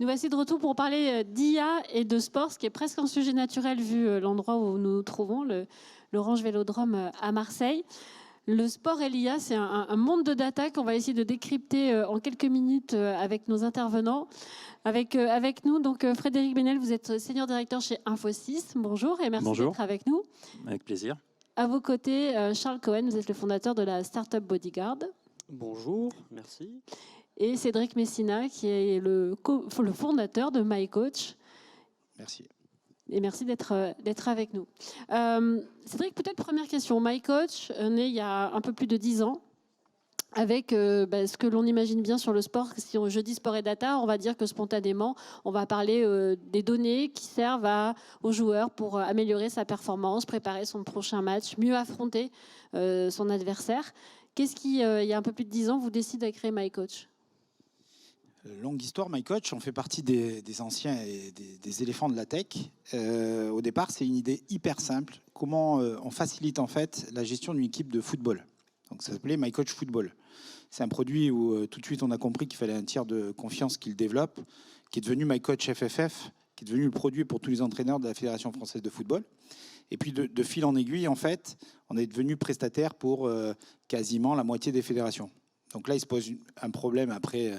Nous voici de retour pour parler d'IA et de sport, ce qui est presque un sujet naturel vu l'endroit où nous nous trouvons, l'Orange Vélodrome à Marseille. Le sport et l'IA, c'est un monde de data qu'on va essayer de décrypter en quelques minutes avec nos intervenants. Avec nous, donc Frédéric Benel, vous êtes senior directeur chez Infosys. Bonjour et merci d'être avec nous. Avec plaisir. À vos côtés, Charles Cohen, vous êtes le fondateur de la startup Bodyguard. Bonjour, merci. Et Cédric Messina, qui est le fondateur de MyCoach. Merci. Et merci d'être avec nous. Cédric, peut-être première question. MyCoach, né il y a un peu plus de 10 ans, avec ce que l'on imagine bien sur le sport. Si je dis sport et data, on va dire que spontanément, on va parler des données qui servent aux joueurs pour améliorer sa performance, préparer son prochain match, mieux affronter son adversaire. Qu'est-ce qui, il y a un peu plus de 10 ans, vous décide de créer MyCoach ? Longue histoire, MyCoach, on fait partie des anciens et des éléphants de la tech. Au départ, c'est une idée hyper simple. Comment on facilite en fait la gestion d'une équipe de football. Donc ça s'appelait MyCoach Football. C'est un produit où tout de suite on a compris qu'il fallait un tiers de confiance qu'il développe, qui est devenu MyCoach FFF, qui est devenu le produit pour tous les entraîneurs de la Fédération française de football. Et puis de fil en aiguille, en fait, on est devenu prestataire pour quasiment la moitié des fédérations. Donc là, il se pose un problème après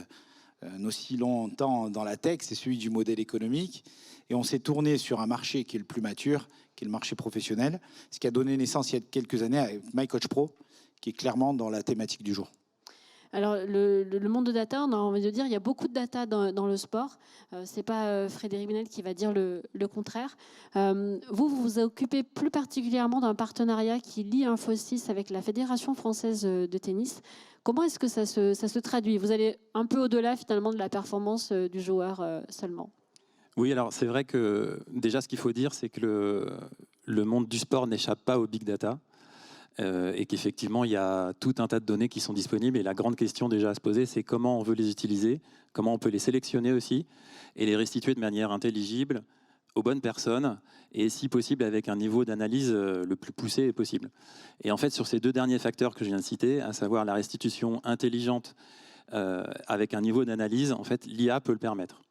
un aussi longtemps dans la tech, c'est celui du modèle économique. Et on s'est tourné sur un marché qui est le plus mature, qui est le marché professionnel, ce qui a donné naissance il y a quelques années à MyCoach Pro, qui est clairement dans la thématique du jour. Alors, le monde de data, on a envie de dire, il y a beaucoup de data dans le sport. Ce n'est pas Frédéric Benel qui va dire le contraire. Vous vous occupez plus particulièrement d'un partenariat qui lie Infosys avec la Fédération française de tennis. Comment est-ce que ça se traduit ? Vous allez un peu au-delà finalement de la performance du joueur seulement. Oui, alors c'est vrai que déjà ce qu'il faut dire, c'est que le monde du sport n'échappe pas au big data. Et qu'effectivement, il y a tout un tas de données qui sont disponibles. Et la grande question déjà à se poser, c'est comment on veut les utiliser, comment on peut les sélectionner aussi, et les restituer de manière intelligible aux bonnes personnes, et si possible avec un niveau d'analyse le plus poussé possible. Et en fait, sur ces deux derniers facteurs que je viens de citer, à savoir la restitution intelligente avec un niveau d'analyse, en fait, l'IA peut le permettre.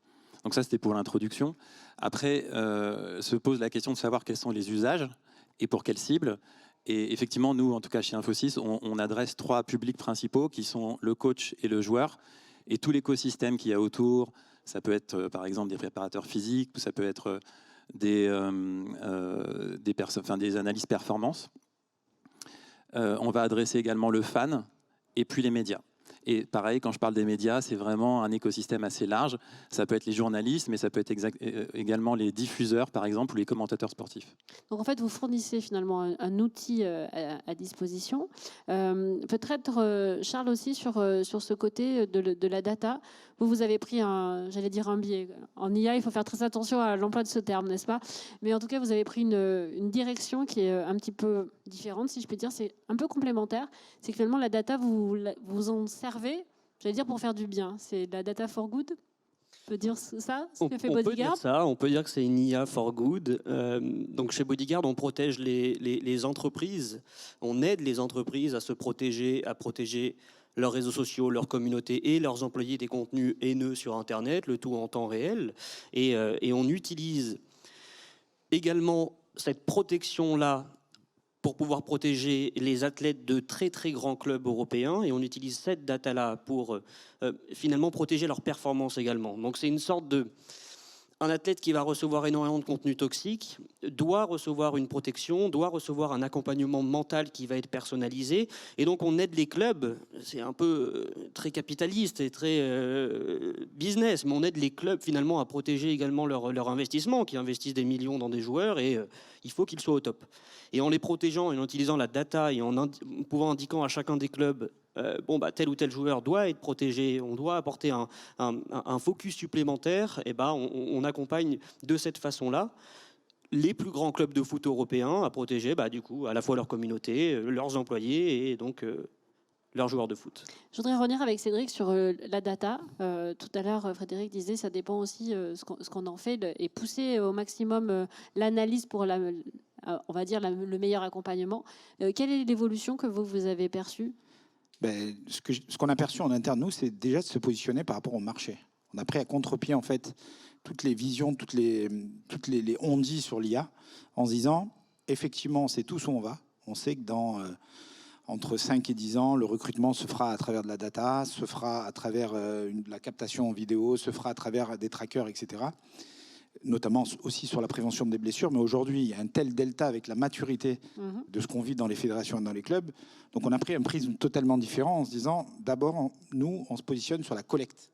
Donc ça, c'était pour l'introduction. Après, se pose la question de savoir quels sont les usages et pour quelles cibles. Et effectivement, nous, en tout cas chez Infosys, on adresse 3 publics principaux qui sont le coach et le joueur et tout l'écosystème qu'il y a autour. Ça peut être par exemple des préparateurs physiques, ça peut être des analyses performance. On va adresser également le fan et puis les médias. Et pareil, quand je parle des médias, c'est vraiment un écosystème assez large. Ça peut être les journalistes, mais ça peut être également les diffuseurs, par exemple, ou les commentateurs sportifs. Donc en fait, vous fournissez finalement un outil à disposition. Peut-être, Charles, aussi sur ce côté de la data. Vous avez pris un biais. En IA, il faut faire très attention à l'emploi de ce terme, n'est-ce pas ? Mais en tout cas, vous avez pris une direction qui est un petit peu différente, si je peux dire. C'est un peu complémentaire. C'est que finalement, la data, vous en servez, j'allais dire, pour faire du bien. C'est de la data for good. On peut dire ça, ce que fait Bodyguard. On peut dire ça, on peut dire que c'est une IA for good. Donc chez Bodyguard, on protège les entreprises, on aide les entreprises à se protéger, à protéger leurs réseaux sociaux, leurs communautés et leurs employés des contenus haineux sur Internet, le tout en temps réel. Et on utilise également cette protection-là pour pouvoir protéger les athlètes de très très grands clubs européens, et on utilise cette data-là pour finalement protéger leur performance également. Donc c'est une sorte de... Un athlète qui va recevoir énormément de contenu toxique doit recevoir une protection, doit recevoir un accompagnement mental qui va être personnalisé. Et donc on aide les clubs, c'est un peu très capitaliste et très business, mais on aide les clubs finalement à protéger également leur investissement, qui investissent des millions dans des joueurs, et il faut qu'ils soient au top. Et en les protégeant et en utilisant la data et en pouvant indiquant à chacun des clubs tel ou tel joueur doit être protégé, on doit apporter un focus supplémentaire, et on accompagne de cette façon-là les plus grands clubs de foot européens à protéger du coup à la fois leur communauté, leurs employés et donc leurs joueurs de foot. Je voudrais revenir avec Cédric sur la data. Tout à l'heure, Frédéric disait ça dépend aussi ce qu'on en fait et pousser au maximum l'analyse pour on va dire le meilleur accompagnement. Quelle est l'évolution que vous avez perçue ? Ce qu'on a perçu en interne, nous, c'est déjà de se positionner par rapport au marché. On a pris à contre-pied en fait toutes les visions, toutes les on-dit sur l'IA, en se disant effectivement, c'est tous où on va. On sait que dans entre 5 et 10 ans, le recrutement se fera à travers de la data, se fera à travers de la captation en vidéo, se fera à travers des trackers, etc. Notamment aussi sur la prévention des blessures. Mais aujourd'hui, il y a un tel delta avec la maturité de ce qu'on vit dans les fédérations et dans les clubs. Donc on a pris un prisme totalement différent en se disant, d'abord, nous, on se positionne sur la collecte.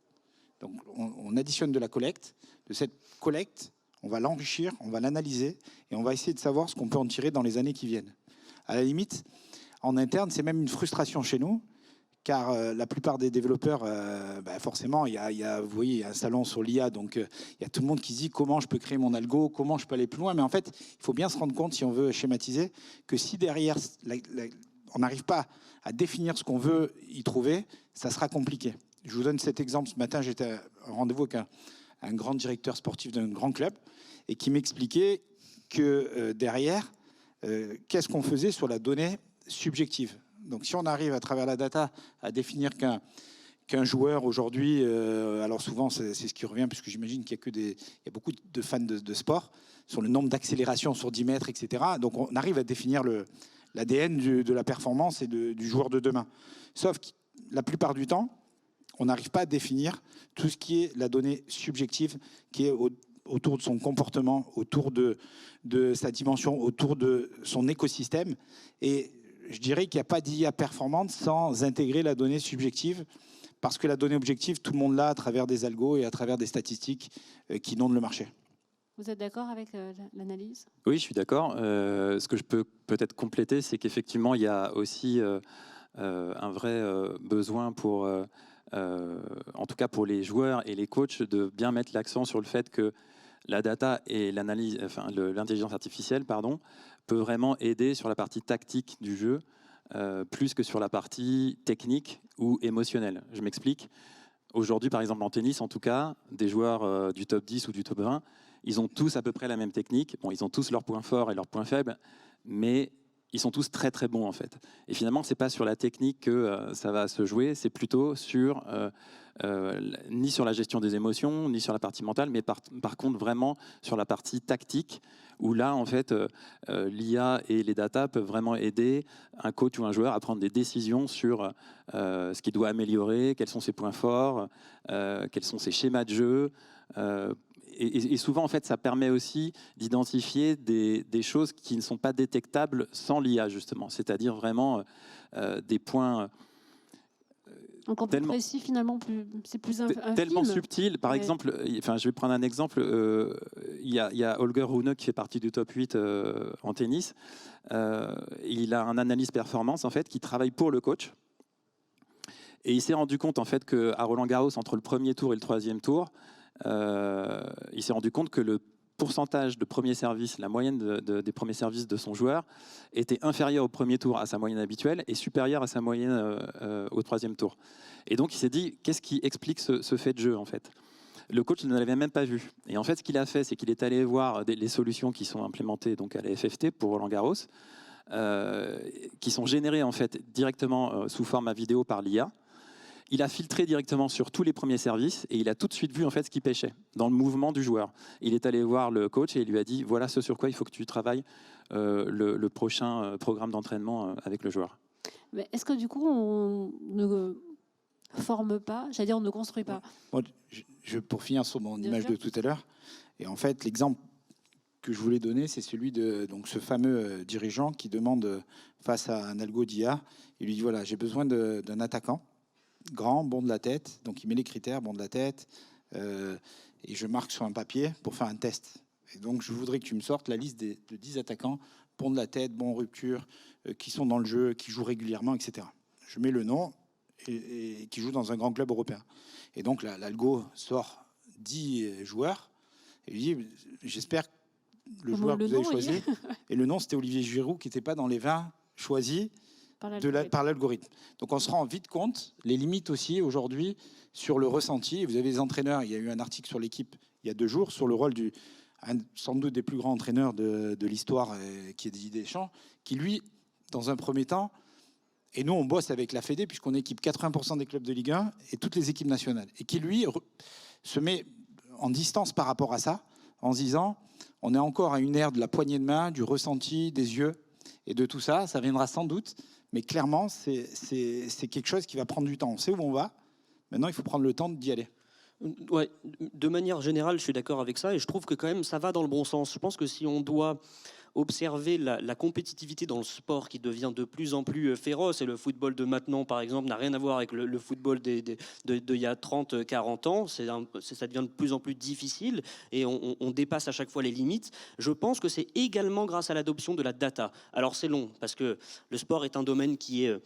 Donc on additionne de la collecte. De cette collecte, on va l'enrichir, on va l'analyser et on va essayer de savoir ce qu'on peut en tirer dans les années qui viennent. À la limite, en interne, c'est même une frustration chez nous, car la plupart des développeurs, forcément, vous voyez, il y a un salon sur l'IA, donc il y a tout le monde qui se dit comment je peux créer mon algo, comment je peux aller plus loin. Mais en fait, il faut bien se rendre compte, si on veut schématiser, que si derrière, on n'arrive pas à définir ce qu'on veut y trouver, ça sera compliqué. Je vous donne cet exemple. Ce matin, j'étais à un rendez-vous avec un grand directeur sportif d'un grand club et qui m'expliquait que derrière, qu'est-ce qu'on faisait sur la donnée subjective. Donc si on arrive à travers la data à définir qu'un joueur aujourd'hui, alors souvent c'est ce qui revient, puisque j'imagine qu'il y a beaucoup de fans de sport, sur le nombre d'accélérations sur 10 mètres, etc. Donc on arrive à définir l'ADN de la performance et du joueur de demain. Sauf que la plupart du temps, on n'arrive pas à définir tout ce qui est la donnée subjective, qui est autour de son comportement, autour de sa dimension, autour de son écosystème. Et je dirais qu'il n'y a pas d'IA performante sans intégrer la donnée subjective, parce que la donnée objective, tout le monde l'a à travers des algos et à travers des statistiques qui inondent le marché. Vous êtes d'accord avec l'analyse ? Oui, je suis d'accord. Ce que je peux peut-être compléter, c'est qu'effectivement, il y a aussi un vrai besoin pour... en tout cas pour les joueurs et les coachs, de bien mettre l'accent sur le fait que la data et l'analyse, enfin l'intelligence artificielle, peut vraiment aider sur la partie tactique du jeu, plus que sur la partie technique ou émotionnelle. Je m'explique. Aujourd'hui, par exemple en tennis, en tout cas, des joueurs du top 10 ou du top 20, ils ont tous à peu près la même technique. Bon, ils ont tous leurs points forts et leurs points faibles, mais ils sont tous très très bons en fait. Et finalement, c'est pas sur la technique que ça va se jouer, c'est plutôt sur ni sur la gestion des émotions, ni sur la partie mentale, mais par contre vraiment sur la partie tactique, où là en fait l'IA et les data peuvent vraiment aider un coach ou un joueur à prendre des décisions sur ce qu'il doit améliorer, quels sont ses points forts, quels sont ses schémas de jeu. Et souvent, en fait, ça permet aussi d'identifier des choses qui ne sont pas détectables sans l'IA, justement. C'est-à-dire vraiment des points Donc plus précis, finalement, c'est plus infime. Tellement subtil. Par exemple, je vais prendre un exemple. Il y a Holger Rune qui fait partie du top 8 en tennis. Il a un analyste performance, en fait, qui travaille pour le coach. Et il s'est rendu compte, en fait, qu'à Roland-Garros, entre le premier tour et le troisième tour, il s'est rendu compte que le pourcentage de premiers services, la moyenne des premiers services de son joueur était inférieure au premier tour à sa moyenne habituelle et supérieure à sa moyenne au troisième tour. Et donc il s'est dit, qu'est-ce qui explique ce fait de jeu en fait ? Le coach ne l'avait même pas vu. Et en fait, ce qu'il a fait, c'est qu'il est allé voir les solutions qui sont implémentées donc à la FFT pour Roland-Garros, qui sont générées en fait directement sous format vidéo par l'IA. Il a filtré directement sur tous les premiers services et il a tout de suite vu en fait ce qui pêchait dans le mouvement du joueur. Il est allé voir le coach et il lui a dit voilà ce sur quoi il faut que tu travailles le prochain programme d'entraînement avec le joueur. Mais est-ce que du coup on ne forme pas, j'allais dire on ne construit pas? Bon, pour finir sur mon image de tout à l'heure, et en fait l'exemple que je voulais donner, c'est celui de donc ce fameux dirigeant qui demande face à un algo d'IA, il lui dit voilà j'ai besoin d'un attaquant grand, bon de la tête, donc il met les critères, bon de la tête, et je marque sur un papier pour faire un test. Et donc je voudrais que tu me sortes la liste de 10 attaquants, bon de la tête, bon en rupture, qui sont dans le jeu, qui jouent régulièrement, etc. Je mets le nom et qui jouent dans un grand club européen. Et donc l'algo sort 10 joueurs et lui dit j'espère que le joueur que vous avez choisi, et le nom c'était Olivier Giroud qui n'était pas dans les 20 choisis par l'algorithme. Donc on se rend vite compte, les limites aussi aujourd'hui sur le ressenti. Vous avez des entraîneurs, il y a eu un article sur l'équipe il y a 2 jours sur le rôle sans doute des plus grands entraîneurs de l'histoire, qui est Didier Deschamps, qui lui, dans un premier temps, et nous on bosse avec la Fédé puisqu'on équipe 80% des clubs de Ligue 1 et toutes les équipes nationales, et qui lui se met en distance par rapport à ça, en se disant, on est encore à une ère de la poignée de main, du ressenti, des yeux, et de tout ça. Ça viendra sans doute, mais clairement, c'est quelque chose qui va prendre du temps. On sait où on va, maintenant il faut prendre le temps d'y aller. Ouais, de manière générale, je suis d'accord avec ça et je trouve que quand même ça va dans le bon sens. Je pense que si on doit observer la compétitivité dans le sport qui devient de plus en plus féroce, et le football de maintenant, par exemple, n'a rien à voir avec le football d'il y a 30, 40 ans, ça devient de plus en plus difficile et on dépasse à chaque fois les limites. Je pense que c'est également grâce à l'adoption de la data. Alors c'est long, parce que le sport est un domaine qui est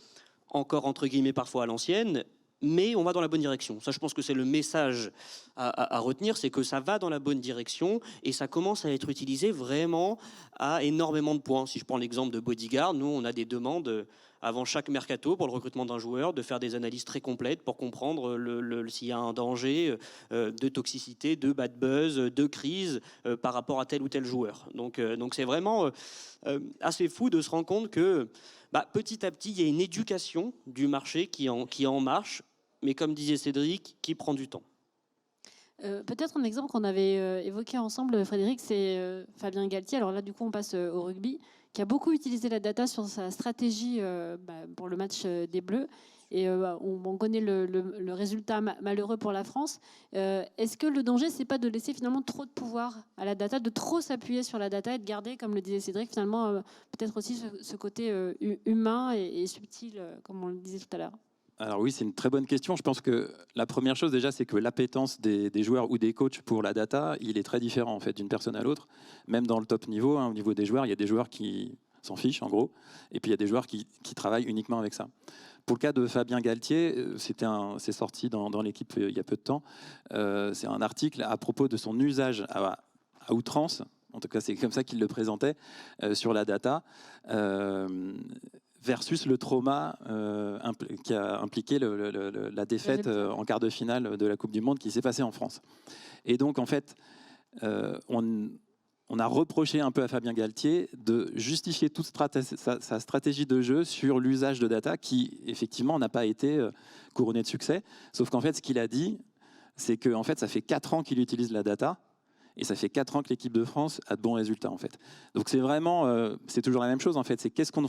encore, entre guillemets, parfois à l'ancienne, mais on va dans la bonne direction. Ça, je pense que c'est le message à retenir, c'est que ça va dans la bonne direction et ça commence à être utilisé vraiment à énormément de points. Si je prends l'exemple de Bodyguard, nous, on a des demandes avant chaque mercato pour le recrutement d'un joueur, de faire des analyses très complètes pour comprendre s'il y a un danger de toxicité, de bad buzz, de crise par rapport à tel ou tel joueur. Donc c'est vraiment assez fou de se rendre compte que petit à petit, il y a une éducation du marché qui est en marche, mais comme disait Cédric, qui prend du temps. Peut-être un exemple qu'on avait évoqué ensemble, Frédéric, c'est Fabien Galtier. Alors là, du coup, on passe au rugby, qui a beaucoup utilisé la data sur sa stratégie pour le match des Bleus. Et on connaît le résultat malheureux pour la France. Est-ce que le danger, c'est pas de laisser finalement trop de pouvoir à la data, de trop s'appuyer sur la data et de garder, comme le disait Cédric, finalement peut-être aussi ce côté humain et subtil, comme on le disait tout à l'heure? Alors oui, c'est une très bonne question. Je pense que la première chose déjà, c'est que l'appétence des joueurs ou des coachs pour la data, il est très différent en fait d'une personne à l'autre. Même dans le top niveau, au niveau des joueurs, il y a des joueurs qui s'en fichent en gros, et puis il y a des joueurs qui travaillent uniquement avec ça. Pour le cas de Fabien Galtier, c'est sorti dans l'équipe il y a peu de temps. C'est un article à propos de son usage à outrance, en tout cas c'est comme ça qu'il le présentait, sur la data, versus le trauma qui a impliqué la défaite en quart de finale de la Coupe du Monde qui s'est passée en France. Et donc en fait, on a reproché un peu à Fabien Galtier de justifier toute sa stratégie de jeu sur l'usage de data qui, effectivement, n'a pas été couronné de succès. Sauf qu'en fait, ce qu'il a dit, c'est que en fait, ça fait 4 ans qu'il utilise la data et ça fait 4 ans que l'équipe de France a de bons résultats, en fait. Donc, c'est vraiment, c'est toujours la même chose, en fait. C'est qu'est-ce qu'on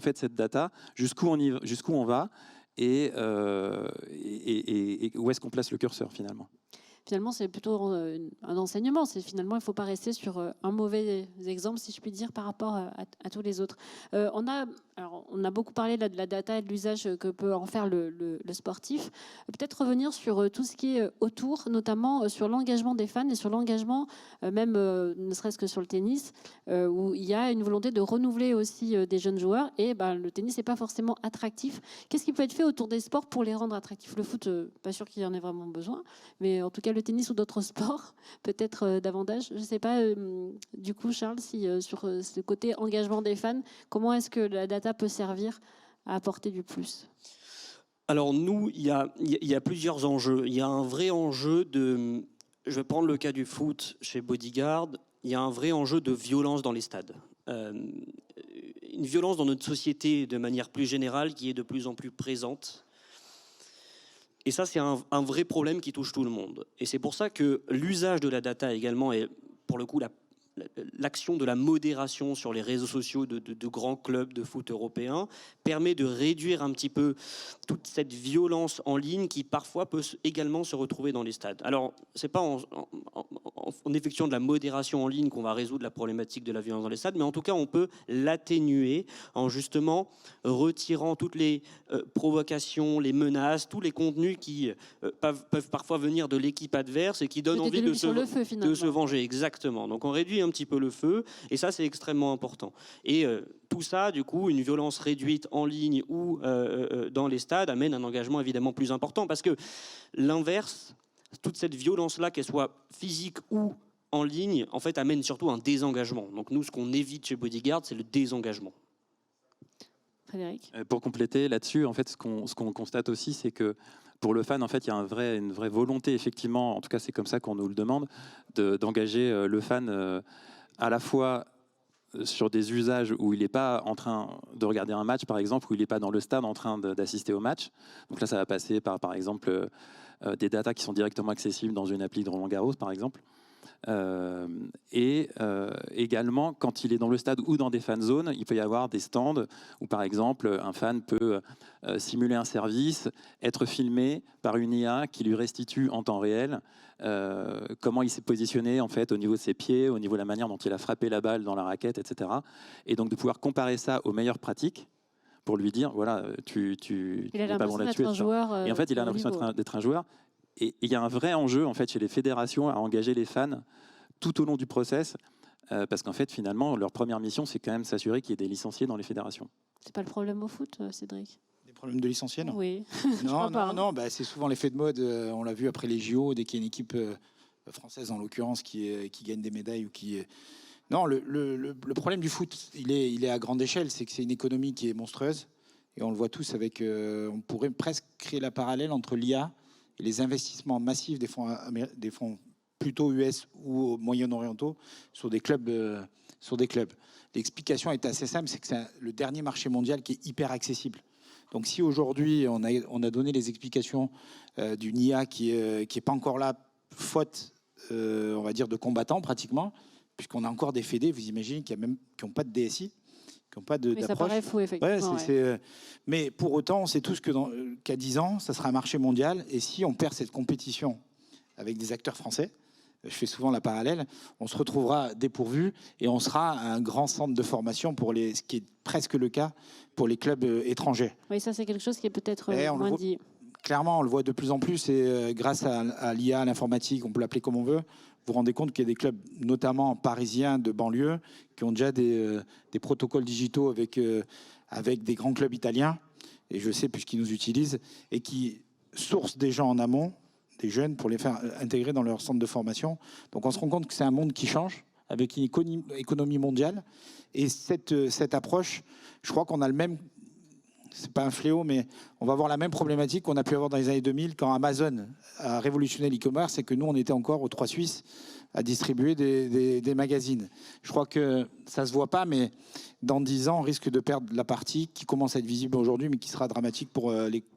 fait de cette data, jusqu'où on va et où est-ce qu'on place le curseur, finalement. Finalement, c'est plutôt un enseignement. C'est finalement, il ne faut pas rester sur un mauvais exemple, si je puis dire, par rapport à tous les autres. On a beaucoup parlé de la data et de l'usage que peut en faire le sportif. Peut-être revenir sur tout ce qui est autour, notamment sur l'engagement des fans et sur l'engagement, même ne serait-ce que sur le tennis, où il y a une volonté de renouveler aussi des jeunes joueurs. Et le tennis n'est pas forcément attractif. Qu'est-ce qui peut être fait autour des sports pour les rendre attractifs? Le foot, pas sûr qu'il y en ait vraiment besoin, mais en tout cas, le tennis ou d'autres sports, peut-être davantage. Je ne sais pas, du coup, Charles, si sur ce côté engagement des fans, comment est-ce que la data peut servir à apporter du plus? Alors nous, il y a plusieurs enjeux. Il y a un vrai enjeu de... Je vais prendre le cas du foot chez Bodyguard. Il y a un vrai enjeu de violence dans les stades. Une violence dans notre société de manière plus générale qui est de plus en plus présente. Et ça, c'est un vrai problème qui touche tout le monde. Et c'est pour ça que l'usage de la data également est, pour le coup, l'action de la modération sur les réseaux sociaux de grands clubs de foot européens permet de réduire un petit peu toute cette violence en ligne qui parfois peut également se retrouver dans les stades. Alors, c'est pas en effectuant de la modération en ligne qu'on va résoudre la problématique de la violence dans les stades, mais en tout cas, on peut l'atténuer en justement retirant toutes les provocations, les menaces, tous les contenus qui peuvent parfois venir de l'équipe adverse et qui donnent envie de se venger. Exactement. Donc, on réduit un petit peu le feu, et ça, c'est extrêmement important. Et tout ça, du coup, une violence réduite en ligne ou dans les stades amène un engagement évidemment plus important, parce que l'inverse, toute cette violence-là, qu'elle soit physique ou en ligne, en fait, amène surtout un désengagement. Donc nous, ce qu'on évite chez Bodyguard, c'est le désengagement. Frédéric ? Pour compléter là-dessus, en fait, ce qu'on constate aussi, c'est que pour le fan, en fait, il y a une vraie volonté, effectivement, en tout cas, c'est comme ça qu'on nous le demande, d'engager le fan à la fois sur des usages où il n'est pas en train de regarder un match, par exemple, où il n'est pas dans le stade en train d'assister au match. Donc là, ça va passer par exemple, des datas qui sont directement accessibles dans une appli de Roland-Garros, par exemple. Également, quand il est dans le stade ou dans des fan zones, il peut y avoir des stands où, par exemple, un fan peut simuler un service, être filmé par une IA qui lui restitue en temps réel comment il s'est positionné en fait, au niveau de ses pieds, au niveau de la manière dont il a frappé la balle dans la raquette, etc. Et donc de pouvoir comparer ça aux meilleures pratiques pour lui dire, voilà, tu n'es pas bon là-dessus. Et en fait, il a l'impression d'être un joueur. Et il y a un vrai enjeu en fait, chez les fédérations à engager les fans tout au long du process, parce qu'en fait, finalement, leur première mission, c'est quand même s'assurer qu'il y ait des licenciés dans les fédérations. C'est pas le problème au foot, Cédric? Des problèmes de licenciés, non? Oui. Non, bah, c'est souvent l'effet de mode. On l'a vu après les JO, dès qu'il y a une équipe française, en l'occurrence, qui gagne des médailles ou qui... Non, le problème du foot, il est à grande échelle. C'est que c'est une économie qui est monstrueuse. Et on le voit tous avec... on pourrait presque créer la parallèle entre l'IA et les investissements massifs des fonds plutôt US ou moyen-orientaux sur des clubs. L'explication est assez simple, c'est que c'est le dernier marché mondial qui est hyper accessible. Donc si aujourd'hui on a donné les explications d'une IA qui est pas encore là, faute, on va dire, de combattants pratiquement, puisqu'on a encore des fédés, vous imaginez, qui n'ont pas de DSI, qui n'ont pas d'approche. Mais ça paraît fou, effectivement. Mais pour autant, on sait tous qu'à 10 ans, ça sera un marché mondial. Et si on perd cette compétition avec des acteurs français, je fais souvent la parallèle, on se retrouvera dépourvu et on sera un grand centre de formation ce qui est presque le cas pour les clubs étrangers. Oui, ça c'est quelque chose qui est peut-être moins dit. Clairement, on le voit de plus en plus et grâce à l'IA, à l'informatique, on peut l'appeler comme on veut, vous vous rendez compte qu'il y a des clubs, notamment parisiens de banlieue, qui ont déjà des protocoles digitaux avec des grands clubs italiens, et je sais puisqu'ils nous utilisent, et qui sourcent des gens en amont, des jeunes, pour les faire intégrer dans leur centre de formation. Donc on se rend compte que c'est un monde qui change, avec une économie mondiale, et cette approche, je crois qu'on a le même... C'est pas un fléau, mais on va avoir la même problématique qu'on a pu avoir dans les années 2000 quand Amazon a révolutionné l'e-commerce et que nous, on était encore aux 3 Suisses à distribuer des magazines. Je crois que ça se voit pas, mais dans 10 ans, on risque de perdre la partie qui commence à être visible aujourd'hui, mais qui sera dramatique pour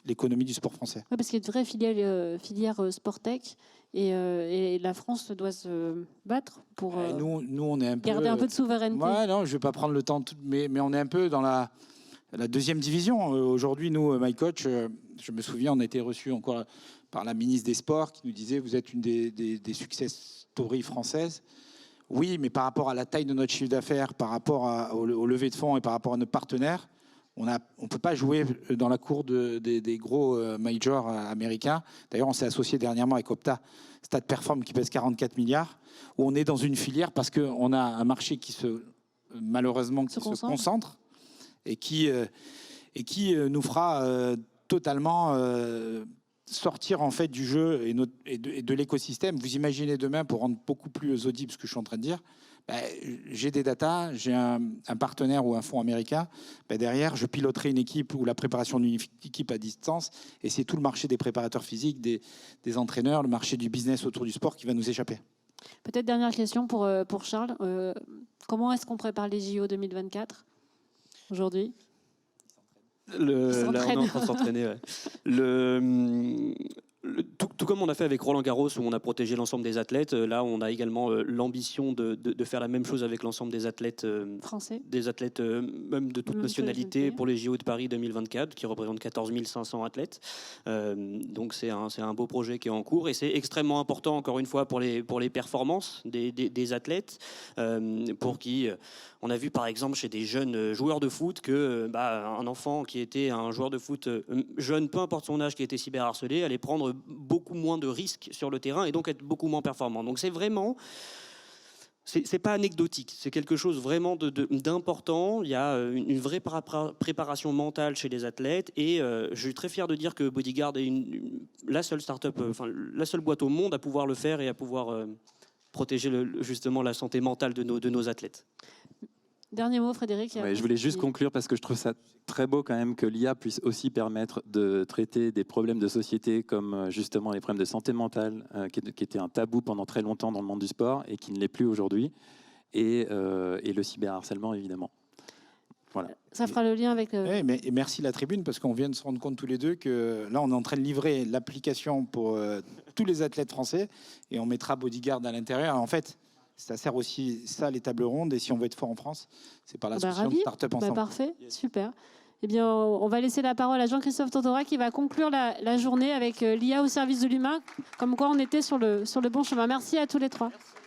l'économie du sport français. Oui, parce qu'il y a une vraie filière sport-tech et la France doit se battre pour nous, on est garder un peu de souveraineté. Ouais, non, je vais pas prendre le temps, mais on est un peu dans la deuxième division. Aujourd'hui, nous, MyCoach, je me souviens, on a été reçus encore par la ministre des Sports qui nous disait « Vous êtes une des success stories françaises ». Oui, mais par rapport à la taille de notre chiffre d'affaires, par rapport au levée de fonds et par rapport à nos partenaires, on ne peut pas jouer dans la cour des gros majors américains. D'ailleurs, on s'est associé dernièrement avec Opta, Stade Perform, qui pèse 44 milliards, où on est dans une filière parce qu'on a un marché qui malheureusement se concentre et qui nous fera totalement sortir en fait du jeu et de l'écosystème. Vous imaginez demain, pour rendre beaucoup plus audible ce que je suis en train de dire, j'ai des datas, j'ai un partenaire ou un fonds américain, derrière je piloterai une équipe ou la préparation d'une équipe à distance, et c'est tout le marché des préparateurs physiques, des entraîneurs, le marché du business autour du sport qui va nous échapper. Peut-être dernière question pour Charles. Comment est-ce qu'on prépare les JO 2024 aujourd'hui? On est en train de s'entraîner. Tout comme on a fait avec Roland Garros, où on a protégé l'ensemble des athlètes, là on a également l'ambition de faire la même chose avec l'ensemble des athlètes français, des athlètes même de toute nationalité pour les JO de Paris 2024, qui représentent 14 500 athlètes. Donc c'est un beau projet qui est en cours, et c'est extrêmement important, encore une fois, pour les performances des athlètes, pour qui... On a vu par exemple chez des jeunes joueurs de foot que un enfant qui était un joueur de foot jeune, peu importe son âge, qui était cyberharcelé, allait prendre beaucoup moins de risques sur le terrain et donc être beaucoup moins performant. Donc c'est vraiment... C'est pas anecdotique, c'est quelque chose vraiment d'important. Il y a une vraie préparation mentale chez les athlètes, et je suis très fier de dire que Bodyguard est la seule start-up, la seule boîte au monde à pouvoir le faire et à pouvoir protéger justement la santé mentale de nos athlètes. Dernier mot, Frédéric. Je voulais juste conclure parce que je trouve ça très beau quand même que l'IA puisse aussi permettre de traiter des problèmes de société comme justement les problèmes de santé mentale qui étaient un tabou pendant très longtemps dans le monde du sport et qui ne l'est plus aujourd'hui. et le cyberharcèlement, évidemment. Voilà. Ça fera le lien avec... Et merci la tribune, parce qu'on vient de se rendre compte tous les deux que là, on est en train de livrer l'application pour tous les athlètes français et on mettra Bodyguard à l'intérieur. En fait, ça sert aussi ça, les tables rondes. Et si on veut être fort en France, c'est par l'association de Startup Ensemble. Parfait, super. Eh bien, on va laisser la parole à Jean-Christophe Tortora qui va conclure la journée avec l'IA au service de l'humain, comme quoi on était sur le bon chemin. Merci à tous les trois. Merci.